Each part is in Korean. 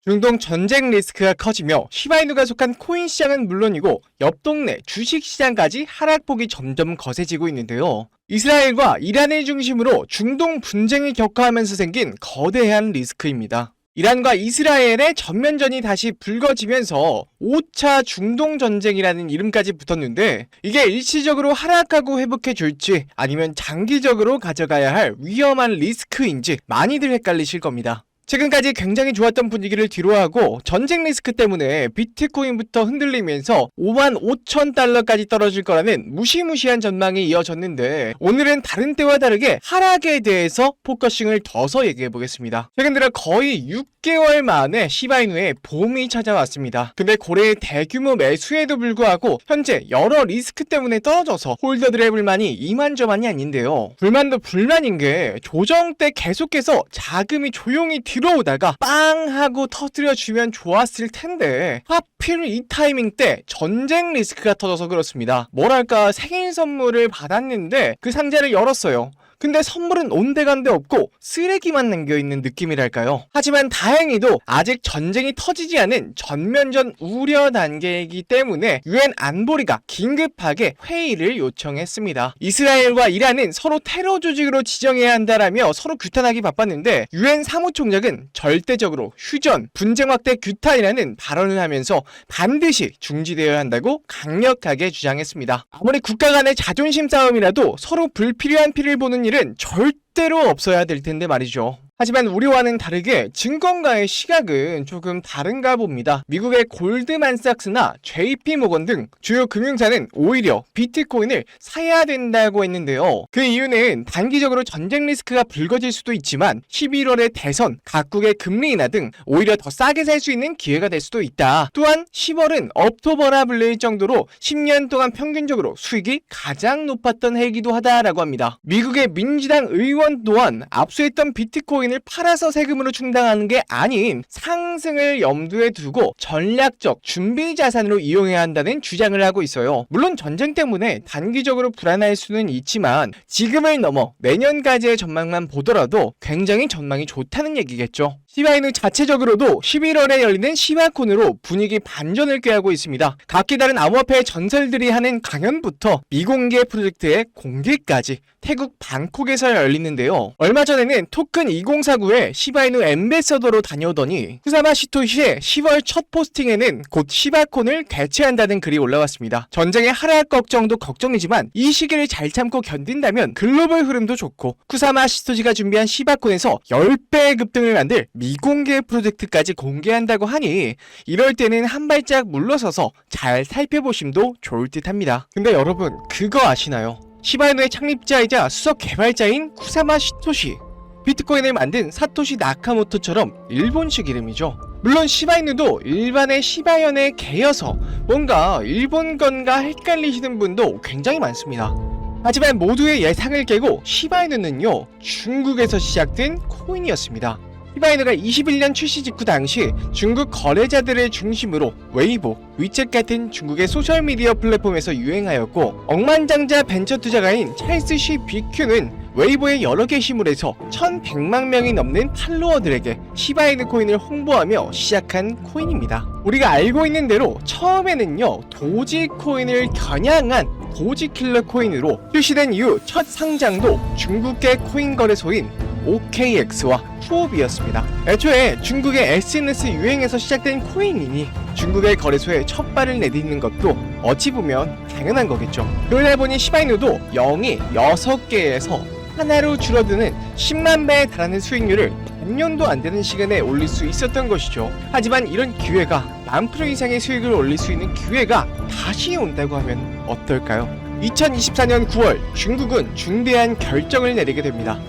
중동 전쟁 리스크가 커지며 시바이누가 속한 코인 시장은 물론이고 옆 동네 주식 시장까지 하락폭이 점점 거세지고 있는데요. 이스라엘과 이란을 중심으로 중동 분쟁이 격화하면서 생긴 거대한 리스크입니다. 이란과 이스라엘의 전면전이 다시 불거지면서 5차 중동 전쟁이라는 이름까지 붙었는데 이게 일시적으로 하락하고 회복해줄지 아니면 장기적으로 가져가야 할 위험한 리스크인지 많이들 헷갈리실 겁니다. 최근까지 굉장히 좋았던 분위기를 뒤로하고 전쟁 리스크 때문에 비트코인부터 흔들리면서 5만 5천 달러까지 떨어질 거라는 무시무시한 전망이 이어졌는데 오늘은 다른 때와 다르게 하락에 대해서 포커싱을 둬서 얘기해보겠습니다. 최근 들어 거의 6개월 만에 시바이누의 봄이 찾아왔습니다. 근데 고래의 대규모 매수에도 불구하고 현재 여러 리스크 때문에 떨어져서 홀더들의 불만이 이만저만이 아닌데요. 불만도 불만인 게 조정 때 계속해서 자금이 조용히 들어오다가 빵 하고 터뜨려주면 좋았을 텐데 하필 이 타이밍 때 전쟁 리스크가 터져서 그렇습니다. 뭐랄까 생일 선물을 받았는데 그 상자를 열었어요. 근데 선물은 온데간데 없고 쓰레기만 남겨있는 느낌이랄까요. 하지만 다행히도 아직 전쟁이 터지지 않은 전면전 우려 단계이기 때문에 UN 안보리가 긴급하게 회의를 요청했습니다. 이스라엘과 이란은 서로 테러 조직으로 지정해야 한다라며 서로 규탄하기 바빴는데 UN 사무총장은 절대적으로 휴전, 분쟁 확대 규탄이라는 발언을 하면서 반드시 중지되어야 한다고 강력하게 주장했습니다. 아무리 국가 간의 자존심 싸움이라도 서로 불필요한 피를 보는 일은 절대로 없어야 될 텐데 말이죠. 하지만 우리와는 다르게 증권가의 시각은 조금 다른가 봅니다. 미국의 골드만삭스나 JP모건 등 주요 금융사는 오히려 비트코인을 사야 된다고 했는데요. 그 이유는 단기적으로 전쟁 리스크가 불거질 수도 있지만 11월의 대선, 각국의 금리 인하 등 오히려 더 싸게 살 수 있는 기회가 될 수도 있다. 또한 10월은 업토버라 불릴 정도로 10년 동안 평균적으로 수익이 가장 높았던 해이기도 하다라고 합니다. 미국의 민주당 의원 또한 압수했던 비트코인을 팔아서 세금으로 충당하는 게 아닌 상승을 염두에 두고 전략적 준비 자산으로 이용해야 한다는 주장을 하고 있어요. 물론 전쟁 때문에 단기적으로 불안할 수는 있지만 지금을 넘어 내년까지의 전망만 보더라도 굉장히 전망이 좋다는 얘기겠죠. 시바이누 자체적으로도 11월에 열리는 시바콘으로 분위기 반전을 꾀하고 있습니다. 각기 다른 암호화폐 전설들이 하는 강연부터 미공개 프로젝트의 공개까지 태국 방콕에서 열리는데요. 얼마 전에는 토큰 2049에 시바이누 엠베서더로 다녀오더니 쿠사마 시토시의 10월 첫 포스팅에는 곧 시바콘을 개최한다는 글이 올라왔습니다. 전쟁의 하락 걱정도 걱정이지만 이 시기를 잘 참고 견딘다면 글로벌 흐름도 좋고 쿠사마 시토시가 준비한 시바콘에서 10배의 급등을 만들 미공개 프로젝트까지 공개한다고 하니 이럴 때는 한 발짝 물러서서 잘 살펴보심도 좋을 듯 합니다. 근데 여러분 그거 아시나요? 시바이누의 창립자이자 수석 개발자인 쿠사마 시토시, 비트코인을 만든 사토시 나카모토처럼 일본식 이름이죠. 물론 시바이누도 일반의 시바연의 개여서 뭔가 일본 건가 헷갈리시는 분도 굉장히 많습니다. 하지만 모두의 예상을 깨고 시바이누는요 중국에서 시작된 코인이었습니다. 시바이누가 21년 출시 직후 당시 중국 거래자들을 중심으로 웨이보, 위챗 같은 중국의 소셜미디어 플랫폼에서 유행하였고 억만장자 벤처 투자가인 찰스 시 비큐는 웨이보의 여러 게시물에서 1100만 명이 넘는 팔로워들에게 시바이누 코인을 홍보하며 시작한 코인입니다. 우리가 알고 있는 대로 처음에는요 도지 코인을 겨냥한 도지킬러 코인으로 출시된 이후 첫 상장도 중국계 코인 거래소인 OKX와 후업이었습니다. 애초에 중국의 SNS 유행에서 시작된 코인이니 중국의 거래소에 첫 발을 내딛는 것도 어찌 보면 당연한 거겠죠. 그러다 보니 시바이누도 0이 6개에서 하나로 줄어드는 10만 배에 달하는 수익률을 반년도 안 되는 시간에 올릴 수 있었던 것이죠. 하지만 이런 기회가 10% 이상의 수익을 올릴 수 있는 기회가 다시 온다고 하면 어떨까요? 2024년 9월 중국은 중대한 결정을 내리게 됩니다.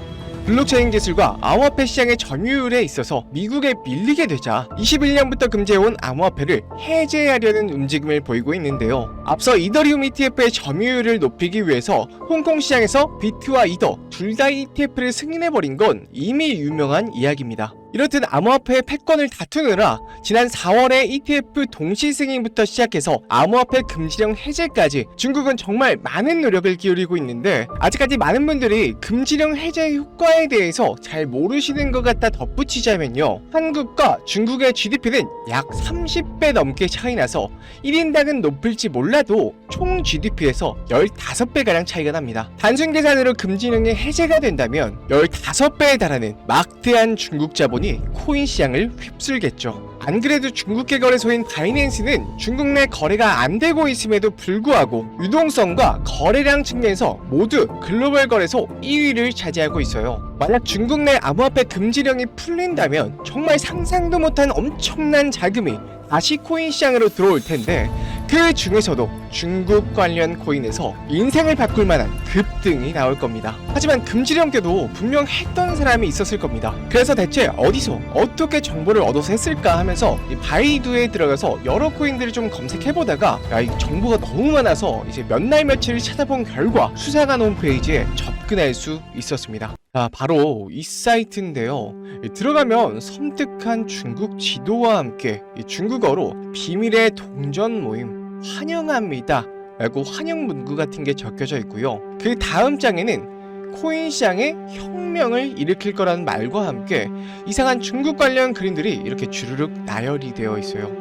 블록체인 기술과 암호화폐 시장의 점유율에 있어서 미국에 밀리게 되자 21년부터 금지해온 암호화폐를 해제하려는 움직임을 보이고 있는데요. 앞서 이더리움 ETF의 점유율을 높이기 위해서 홍콩 시장에서 비트와 이더 둘 다 ETF를 승인해버린 건 이미 유명한 이야기입니다. 이렇듯 암호화폐의 패권을 다투느라 지난 4월에 ETF 동시 승인부터 시작해서 암호화폐 금지령 해제까지 중국은 정말 많은 노력을 기울이고 있는데 아직까지 많은 분들이 금지령 해제 효과에 대해서 잘 모르시는 것 같다 덧붙이자면요, 한국과 중국의 GDP는 약 30배 넘게 차이 나서 1인당은 높을지 몰라도 총 GDP에서 15배가량 차이가 납니다. 단순 계산으로 금지령이 해제가 된다면 15배에 달하는 막대한 중국 자본이 코인 시장을 휩쓸겠죠. 안 그래도 중국계 거래소인 바이낸스는 중국 내 거래가 안 되고 있음에도 불구하고 유동성과 거래량 측면에서 모두 글로벌 거래소 2위를 차지하고 있어요. 만약 중국 내 암호화폐 금지령이 풀린다면 정말 상상도 못한 엄청난 자금이 다시 코인 시장으로 들어올 텐데, 그 중에서도 중국 관련 코인에서 인생을 바꿀 만한 급등이 나올 겁니다. 하지만 금지령께도 분명 했던 사람이 있었을 겁니다. 그래서 대체 어디서 어떻게 정보를 얻어서 했을까 하면서 이 바이두에 들어가서 여러 코인들을 좀 검색해보다가 이 정보가 너무 많아서 이제 몇 날 며칠을 찾아본 결과 수상한 홈페이지에 접근할 수 있었습니다. 바로 이 사이트인데요. 들어가면 섬뜩한 중국 지도와 함께 중국어로 비밀의 동전 모임 환영합니다 라고 환영 문구 같은 게 적혀져 있고요. 그 다음 장에는 코인 시장에 혁명을 일으킬 거라는 말과 함께 이상한 중국 관련 그림들이 이렇게 주르륵 나열이 되어 있어요.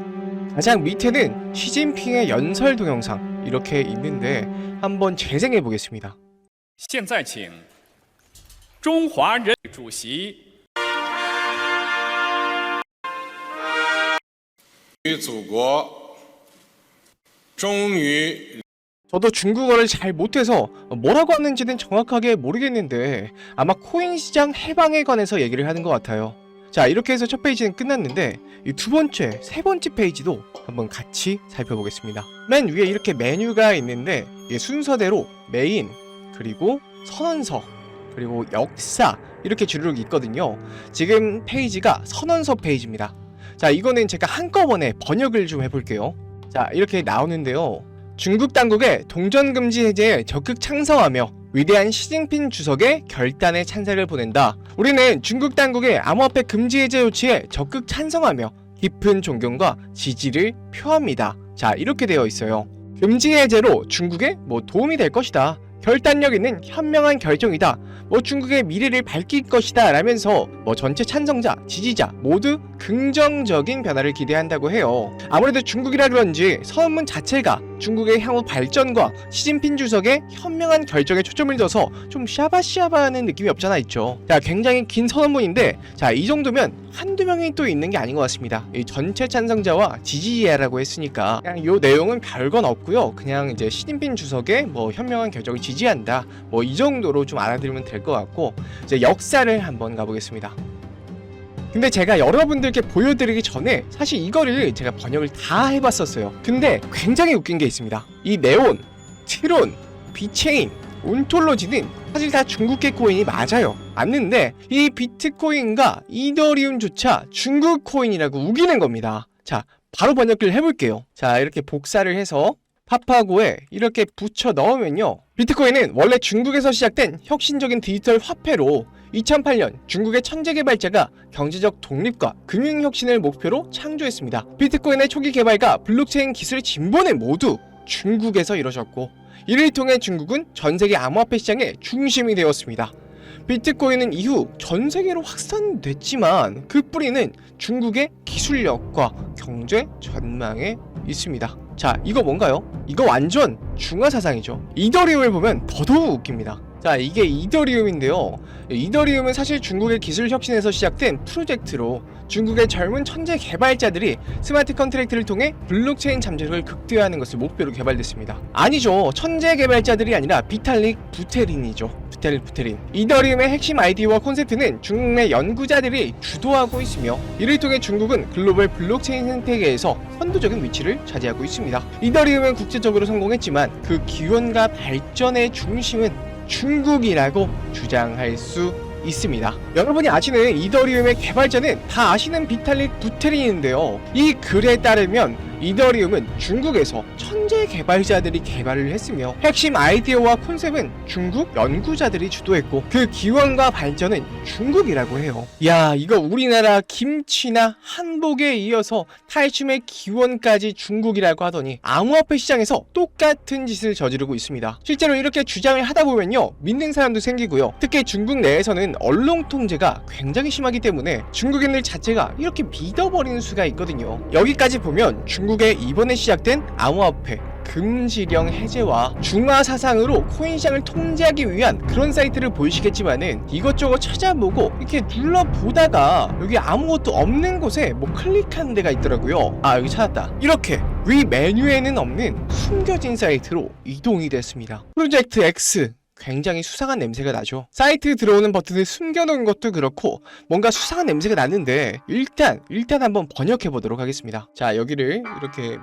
가장 밑에는 시진핑의 연설 동영상 이렇게 있는데 한번 재생해 보겠습니다. 现在请中华人民主席与祖国终于 저도 중국어를 잘 못해서 뭐라고 하는지는 정확하게 모르겠는데 아마 코인 시장 해방에 관해서 얘기를 하는 것 같아요. 자, 이렇게 해서 첫 페이지는 끝났는데 이 두 번째, 세 번째 페이지도 한번 같이 살펴보겠습니다. 맨 위에 이렇게 메뉴가 있는데 이게 순서대로 메인, 그리고 선언서, 그리고 역사 이렇게 주르륵 있거든요. 지금 페이지가 선언서 페이지입니다. 자, 이거는 제가 한꺼번에 번역을 좀 해볼게요. 자, 이렇게 나오는데요. 중국 당국의 동전 금지 해제에 적극 찬성하며 위대한 시진핑 주석의 결단에 찬사를 보낸다. 우리는 중국 당국의 암호화폐 금지 해제 조치에 적극 찬성하며 깊은 존경과 지지를 표합니다. 자, 이렇게 되어 있어요. 금지 해제로 중국에 도움이 될 것이다. 결단력 있는 현명한 결정이다. 중국의 미래를 밝힐 것이다 라면서 전체 찬성자, 지지자 모두 긍정적인 변화를 기대한다고 해요. 아무래도 중국이라 그런지 선언문 자체가 중국의 향후 발전과 시진핑 주석의 현명한 결정에 초점을 둬서 좀 샤바샤바하는 느낌이 없잖아 있죠. 자, 굉장히 긴 선언문인데 자, 이 정도면 한두 명이 또 있는 게 아닌 것 같습니다. 이 전체 찬성자와 지지자라고 했으니까 그냥 요 내용은 별건 없고요. 그냥 이제 시진핑 주석의 현명한 결정을 지지한다. 이 정도로 좀 알아들으면 될 것 같고, 이제 역사를 한번 가보겠습니다. 근데 제가 여러분들께 보여드리기 전에 사실 이거를 제가 번역을 다 해봤었어요. 근데 굉장히 웃긴 게 있습니다. 이 네온, 트론, 비체인, 온톨로지는 사실 다 중국계 코인이 맞아요. 맞는데 이 비트코인과 이더리움조차 중국 코인이라고 우기는 겁니다. 자, 바로 번역을 해볼게요. 자, 이렇게 복사를 해서 파파고에 이렇게 붙여 넣으면요, 비트코인은 원래 중국에서 시작된 혁신적인 디지털 화폐로 2008년 중국의 천재 개발자가 경제적 독립과 금융 혁신을 목표로 창조했습니다. 비트코인의 초기 개발과 블록체인 기술의 진보는 모두 중국에서 이루어졌고, 이를 통해 중국은 전 세계 암호화폐 시장의 중심이 되었습니다. 비트코인은 이후 전 세계로 확산됐지만 그 뿌리는 중국의 기술력과 경제 전망에 있습니다. 자, 이거 뭔가요? 이거 완전 중화사상이죠. 이더리움을 보면 더더욱 웃깁니다. 자, 이게 이더리움인데요. 이더리움은 사실 중국의 기술 혁신에서 시작된 프로젝트로 중국의 젊은 천재 개발자들이 스마트 컨트랙트를 통해 블록체인 잠재력을 극대화하는 것을 목표로 개발됐습니다. 아니죠. 천재 개발자들이 아니라 비탈릭 부테린이죠. 부테린. 이더리움의 핵심 아이디어와 콘셉트는 중국 내 연구자들이 주도하고 있으며, 이를 통해 중국은 글로벌 블록체인 생태계에서 선도적인 위치를 차지하고 있습니다. 이더리움은 국제적으로 성공했지만 그 기원과 발전의 중심은 중국이라고 주장할 수 있습니다. 여러분이 아시는 이더리움의 개발자는 다 아시는 비탈릭 부테린인데요. 이 글에 따르면 이더리움은 중국에서 천재 개발자들이 개발을 했으며 핵심 아이디어와 콘셉트는 중국 연구자들이 주도했고 그 기원과 발전은 중국이라고 해요. 야, 이거 우리나라 김치나 한복에 이어서 탈춤의 기원까지 중국이라고 하더니 암호화폐 시장에서 똑같은 짓을 저지르고 있습니다. 실제로 이렇게 주장을 하다 보면요, 믿는 사람도 생기고요. 특히 중국 내에서는 언론 통제가 굉장히 심하기 때문에 중국인들 자체가 이렇게 믿어버리는 수가 있거든요. 여기까지 보면 중국의 이번에 시작된 암호화폐 금지령 해제와 중화 사상으로 코인 시장을 통제하기 위한 그런 사이트를 보이시겠지만은 이것저것 찾아보고 이렇게 눌러보다가 여기 아무것도 없는 곳에 뭐 클릭하는 데가 있더라고요. 아, 여기 찾았다. 이렇게 위 메뉴에는 없는 숨겨진 사이트로 이동이 됐습니다. 프로젝트 X, 굉장히 수상한 냄새가 나죠. 사이트 들어오는 버튼을 숨겨놓은 것도 그렇고 뭔가 수상한 냄새가 나는데 일단 한번 번역해 보도록 하겠습니다. 자, 여기를 이렇게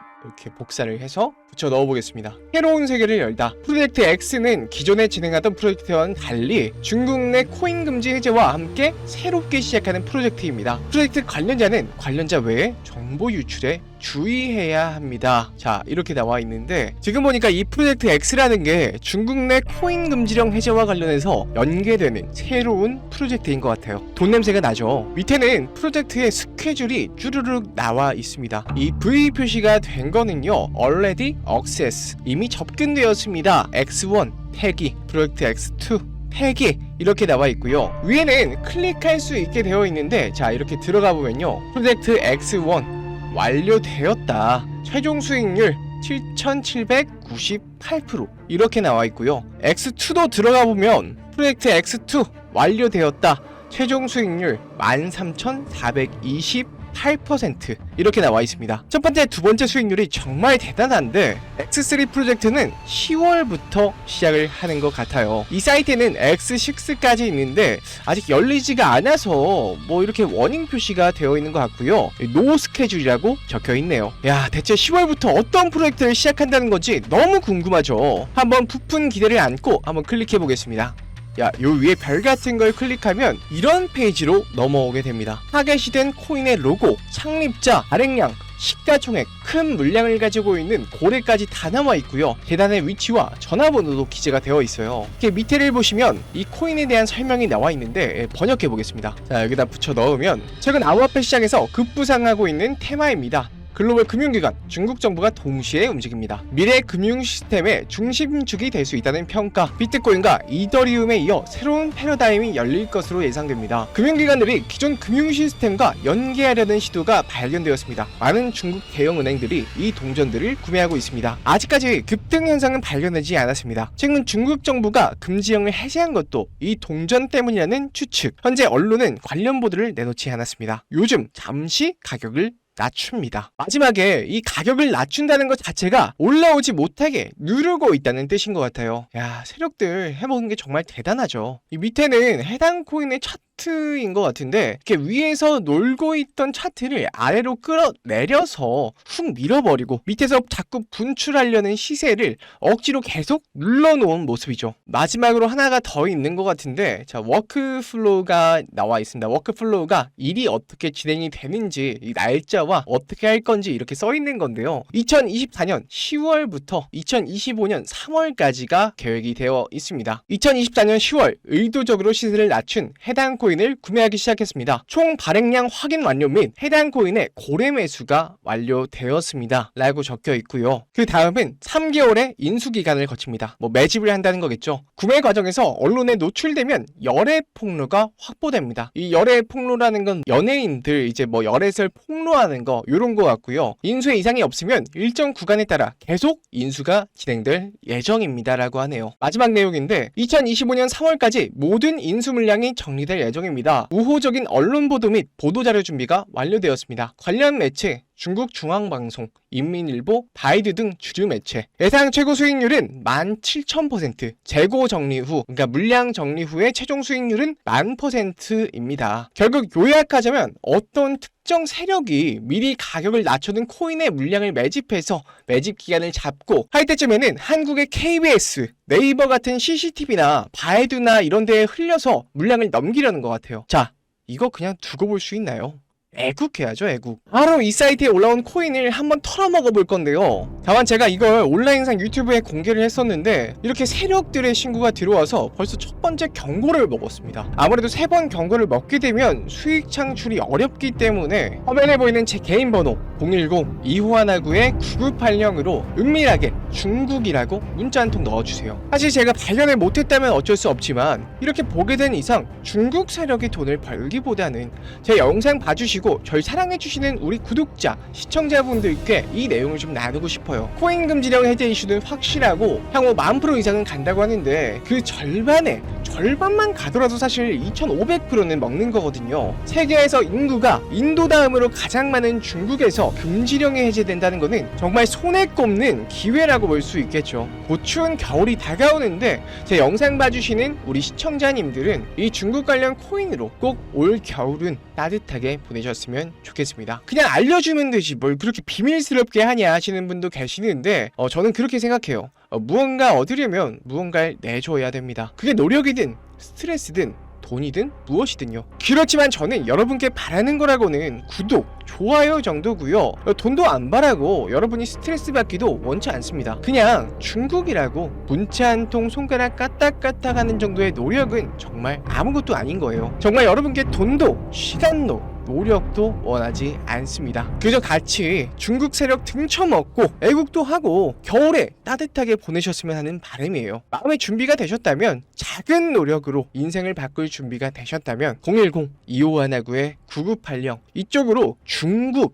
복사를 해서 붙여 넣어보겠습니다. 새로운 세계를 열다. 프로젝트 X는 기존에 진행하던 프로젝트와는 달리 중국 내 코인 금지 해제와 함께 새롭게 시작하는 프로젝트입니다. 프로젝트 관련자는 관련자 외에 정보 유출에 주의해야 합니다. 자, 이렇게 나와 있는데 지금 보니까 이 프로젝트 X라는 게 중국 내 코인 금지령 해제와 관련해서 연계되는 새로운 프로젝트인 것 같아요. 돈 냄새가 나죠. 밑에는 프로젝트의 스케줄이 쭈르륵 나와 있습니다. 이 V 표시가 된 거는요, already access, 이미 접근되었습니다. X1 폐기, 프로젝트 X2 폐기, 이렇게 나와 있고요. 위에는 클릭할 수 있게 되어 있는데, 자, 이렇게 들어가 보면요, 프로젝트 X1 완료되었다. 최종 수익률 7,798% 이렇게 나와 있고요. X2도 들어가 보면 프로젝트 X2 완료되었다. 최종 수익률 13,428% 이렇게 나와 있습니다. 첫 번째, 두 번째 수익률이 정말 대단한데 X3 프로젝트는 10월부터 시작을 하는 것 같아요. 이 사이트에는 X6까지 있는데 아직 열리지가 않아서 뭐 이렇게 워닝 표시가 되어 있는 것 같고요. 노 스케줄이라고 적혀 있네요. 야, 대체 10월부터 어떤 프로젝트를 시작한다는 건지 너무 궁금하죠. 한번 부푼 기대를 안고 한번 클릭해 보겠습니다. 야, 요 위에 별 같은 걸 클릭하면 이런 페이지로 넘어오게 됩니다. 타겟이 된 코인의 로고, 창립자, 발행량, 시가총액, 큰 물량을 가지고 있는 고래까지 다 나와 있고요. 계단의 위치와 전화번호도 기재가 되어 있어요. 이렇게 밑에를 보시면 이 코인에 대한 설명이 나와 있는데 번역해 보겠습니다. 자, 여기다 붙여 넣으면 최근 암호화폐 시장에서 급부상하고 있는 테마입니다. 글로벌 금융기관, 중국 정부가 동시에 움직입니다. 미래 금융 시스템의 중심축이 될 수 있다는 평가, 비트코인과 이더리움에 이어 새로운 패러다임이 열릴 것으로 예상됩니다. 금융기관들이 기존 금융 시스템과 연계하려는 시도가 발견되었습니다. 많은 중국 대형은행들이 이 동전들을 구매하고 있습니다. 아직까지 급등 현상은 발견되지 않았습니다. 최근 중국 정부가 금지령을 해제한 것도 이 동전 때문이라는 추측. 현재 언론은 관련 보도를 내놓지 않았습니다. 요즘 잠시 가격을 낮춥니다. 마지막에 이 가격을 낮춘다는 것 자체가 올라오지 못하게 누르고 있다는 뜻인 것 같아요. 야, 세력들 해먹은 게 정말 대단하죠. 이 밑에는 해당 코인의 차트인 것 같은데 이렇게 위에서 놀고 있던 차트를 아래로 끌어내려서 훅 밀어버리고 밑에서 자꾸 분출하려는 시세를 억지로 계속 눌러놓은 모습이죠. 마지막으로 하나가 더 있는 것 같은데, 자, 워크플로우가 나와 있습니다. 워크플로우가 일이 어떻게 진행이 되는지, 이 날짜와 어떻게 할 건지 이렇게 써 있는 건데요. 2024년 10월부터 2025년 3월까지가 계획이 되어 있습니다. 2024년 10월 의도적으로 시세를 낮춘 해당 코인을 구매하기 시작했습니다. 총 발행량 확인 완료 및 해당 코인의 고래 매수가 완료되었습니다. 라고 적혀 있고요. 그 다음은 3개월의 인수기간을 거칩니다. 뭐 매집을 한다는 거겠죠. 구매 과정에서 언론에 노출되면 열애 폭로가 확보됩니다. 이 열애 폭로라는 건 연예인들 이제 뭐 열애설 폭로하는 거, 요런 거 같고요. 인수에 이상이 없으면 일정 구간에 따라 계속 인수가 진행될 예정입니다. 라고 하네요. 마지막 내용인데 2025년 3월까지 모든 인수 물량이 정리될 예정입니다. 우호적인 언론 보도 및 보도자료 준비가 완료되었습니다. 관련 매체, 중국 중앙방송, 인민일보, 바이두 등 주류 매체. 예상 최고 수익률은 17,000%, 재고 정리 후, 그러니까 물량 정리 후의 최종 수익률은 10,000%입니다. 결국 요약하자면 어떤 특정 세력이 미리 가격을 낮춰둔 코인의 물량을 매집해서 매집 기간을 잡고 할 때쯤에는 한국의 KBS, 네이버 같은 CCTV나 바이두나 이런 데에 흘려서 물량을 넘기려는 것 같아요. 자, 이거 그냥 두고 볼 수 있나요? 애국해야죠, 애국. 바로 이 사이트에 올라온 코인을 한번 털어먹어 볼 건데요. 다만 제가 이걸 온라인상 유튜브에 공개를 했었는데 이렇게 세력들의 신고가 들어와서 벌써 첫 번째 경고를 먹었습니다. 아무래도 3번 경고를 먹게 되면 수익 창출이 어렵기 때문에 화면에 보이는 제 개인 번호 010-2519-9980으로 은밀하게 중국이라고 문자 한 통 넣어주세요. 사실 제가 발견을 못했다면 어쩔 수 없지만 이렇게 보게 된 이상 중국 세력이 돈을 벌기보다는 제 영상 봐주시고 절 사랑해주시는 우리 구독자, 시청자분들께 이 내용을 좀 나누고 싶어요. 코인 금지령 해제 이슈는 확실하고 향후 10,000% 이상은 간다고 하는데 그 절반만 가더라도 사실 2,500%는 먹는 거거든요. 세계에서 인구가 인도 다음으로 가장 많은 중국에서 금지령이 해제된다는 거는 정말 손에 꼽는 기회라고 볼 수 있겠죠. 곧 추운 겨울이 다가오는데 제 영상 봐주시는 우리 시청자님들은 이 중국 관련 코인으로 꼭 올 겨울은 따뜻하게 보내셨으면 좋겠습니다. 그냥 알려주면 되지 뭘 그렇게 비밀스럽게 하냐 하시는 분도 계시는데 저는 그렇게 생각해요. 무언가 얻으려면 무언가를 내줘야 됩니다. 그게 노력이든 스트레스든 돈이든 무엇이든요. 그렇지만 저는 여러분께 바라는 거라고는 구독, 좋아요 정도고요. 돈도 안 바라고 여러분이 스트레스 받기도 원치 않습니다. 그냥 중국이라고 문자 한 통 손가락 까딱까딱 하는 정도의 노력은 정말 아무것도 아닌 거예요. 정말 여러분께 돈도 시간도 노력도 원하지 않습니다. 그저 같이 중국 세력 등쳐먹고 애국도 하고 겨울에 따뜻하게 보내셨으면 하는 바람이에요. 마음의 준비가 되셨다면, 작은 노력으로 인생을 바꿀 준비가 되셨다면 010-2519-9980 이쪽으로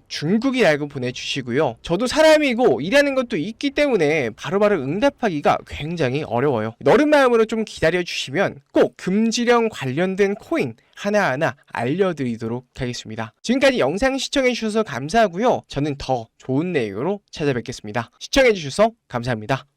중국이라고 보내주시고요. 저도 사람이고 일하는 것도 있기 때문에 바로바로 응답하기가 굉장히 어려워요. 너른 마음으로 좀 기다려주시면 꼭 금지령 관련된 코인 하나하나 알려드리도록 하겠습니다. 지금까지 영상 시청해주셔서 감사하고요. 저는 더 좋은 내용으로 찾아뵙겠습니다. 시청해주셔서 감사합니다.